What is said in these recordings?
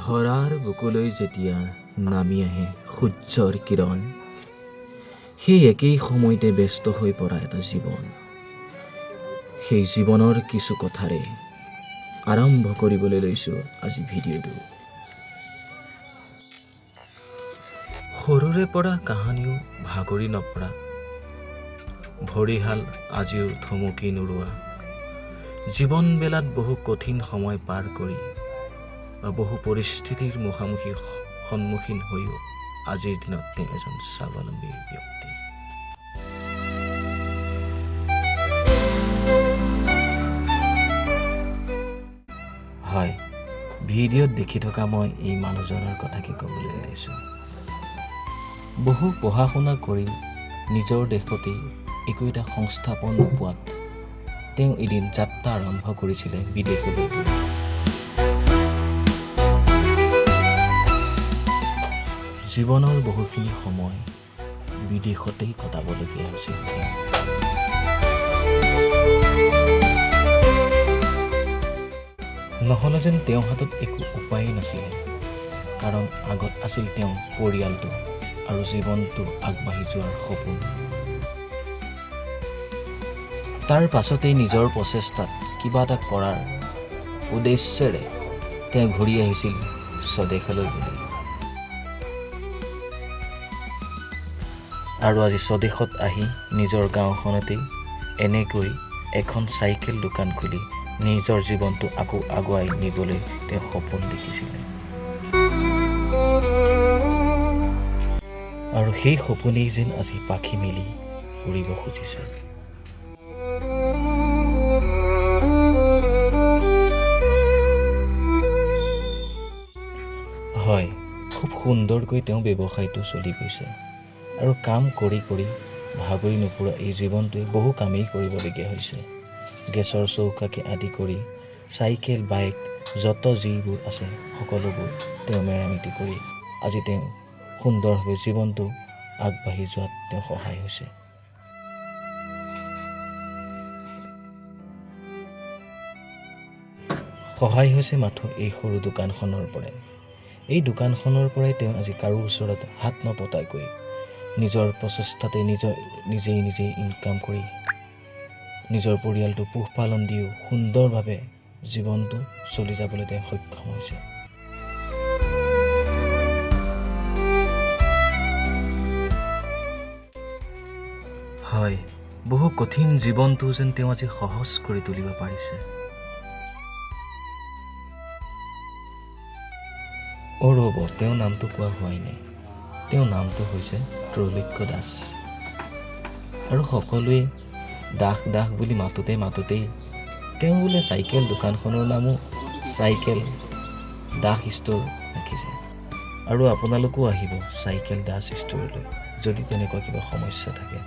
ধৰাৰ বুকুলৈ যেতিয়া নামি আহে সূৰ্যৰ কিৰণ, সেই একেই সময়তে ব্যস্ত হৈ পৰা এটা জীৱন। সেই জীৱনৰ কিছু কথাৰে আৰম্ভ কৰিবলৈ লৈছোঁ আজি ভিডিঅ'টো। সৰুৰে পৰা কাহানিও ভাগৰি নপৰা, ভৰিহাল আজিও থমকি নোৰোৱা, জীৱনবেলাত বহু কঠিন সময় পাৰ কৰি বা বহু পৰিস্থিতিৰ সন্মুখীন হৈও আজিৰ দিনত তেওঁ এজন স্বাৱলম্বী ব্যক্তি। হয়, ভিডিঅ'ত দেখি থকা মই এই মানুহজনৰ কথাকে ক'বলৈ ওলাইছোঁ। বহু পঢ়া শুনা কৰি নিজৰ দেশতেই একো এটা সংস্থাপন নোপোৱাত তেওঁ এদিন যাত্ৰা আৰম্ভ কৰিছিলে বিদেশলৈ। জীৱনৰ বহুখিনি সময় বিদেশতেই কটাবলগীয়া হৈছিল। নহ'লে যেন তেওঁৰ হাতত একো উপায়েই নাছিলে, কাৰণ আগত আছিল তেওঁ পৰিয়ালটো আৰু জীৱনটো আগবাঢ়ি যোৱাৰ সপোন। তাৰ পাছতেই নিজৰ প্ৰচেষ্টাত কিবা এটা কৰাৰ উদ্দেশ্যেৰে তেওঁ ঘূৰি আহিছিল স্বদেশলৈ বুলি। আৰু আজি স্বদেশত আহি নিজৰ গাঁওখনতেই এনেকৈ এখন চাইকেল দোকান খুলি নিজৰ জীৱনটো আকৌ আগুৱাই নিবলৈ তেওঁ সপোন দেখিছিলে। আৰু সেই সপোনেই যেন আজি পাখি মেলি উৰিব খুজিছে। হয়, খুব সুন্দৰকৈ তেওঁ ব্যৱসায়টো চলি গৈছে। আৰু কাম কৰি কৰি ভাগৰি নপৰা এই জীৱনটোৱে বহু কামেই কৰিবলগীয়া হৈছে। গেছৰ চৌকাকে আদি কৰি চাইকেল, বাইক যত যিবোৰ আছে সকলোবোৰ তেওঁ মেৰামতি কৰি আজি তেওঁ সুন্দৰভাৱে জীৱনটো আগবাঢ়ি যোৱাত তেওঁ সহায় হৈছে। সহায় হৈছে মাথো এই সৰু দোকানখনৰ পৰাই। এই দোকানখনৰ পৰাই তেওঁ আজি কাৰো ওচৰত হাত নপতাকৈ নিজৰ প্ৰচেষ্টাতে নিজেই ইনকাম কৰি নিজৰ পৰিয়ালটো পোহপালন দিও সুন্দৰভাৱে জীৱনটো চলি যাবলৈ তেওঁ সক্ষম হৈছে। হয়, বহু কঠিন জীৱনটো যেন তেওঁ আজি সহজ কৰি তুলিব পাৰিছে। ৰ'ব, তেওঁৰ নামটো কোৱা হোৱাই নাই। তেওঁৰ নামটো হৈছে ত্ৰৈলোক্য দাস। আৰু সকলোৱে দাস দাস বুলি মাতোতেই তেওঁ বোলে চাইকেল দোকানখনৰ নামো চাইকেল দাস ষ্ট'ৰ ৰাখিছে। আৰু আপোনালোকো আহিব চাইকেল দাস ষ্ট'ৰলৈ যদি তেনেকুৱা কিবা সমস্যা থাকে।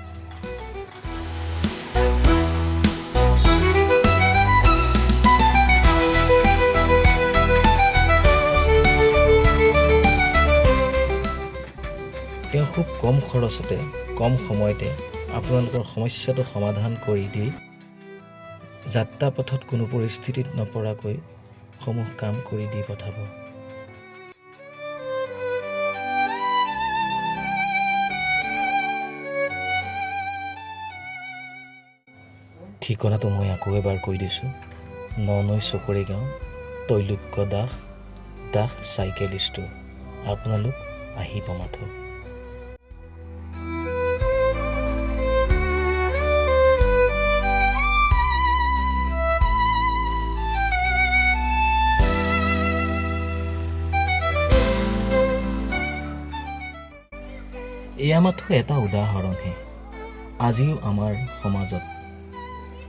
তেওঁ খুব কম খৰচতে কম সময়তে আপোনালোকৰ সমস্যাটো সমাধান কৰি দি যাত্ৰাপথত কোনো পৰিস্থিতিত নপৰাকৈ সমূহ কাম কৰি দি পঠাব। ঠিকনাটো মই আকৌ এবাৰ কৈ দিছোঁ, ৯৯ চকৰি গাঁও, ত্ৰৈলোক্য দাস চাইকেল ষ্ট'ৰ। আপোনালোক আহিব মাথো। এয়া মাথো এটা উদাহৰণহে। আজিও আমাৰ সমাজত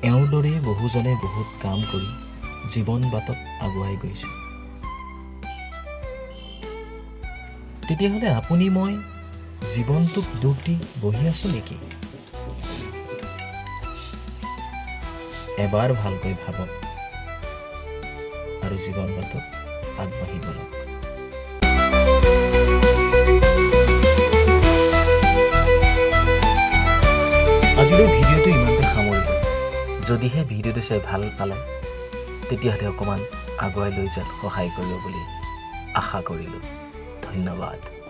এওঁৰ দৰেই বহুজনে বহুত কাম কৰি জীৱন বাটত আগুৱাই গৈছে। তেতিয়াহ'লে আপুনি মই জীৱনটোক দুখ দি বহি আছো নেকি? এবাৰ ভালকৈ ভাবক আৰু জীৱন বাটত আগবাঢ়ি গ'লক। আজিলৈ ভিডিঅ'টো ইমানতে সামৰিলোঁ। যদিহে ভিডিঅ'টো চাই ভাল পালে তেতিয়াহ'লে অকণমান আগুৱাই লৈ যোৱাত সহায় কৰিব বুলি আশা কৰিলোঁ। ধন্যবাদ।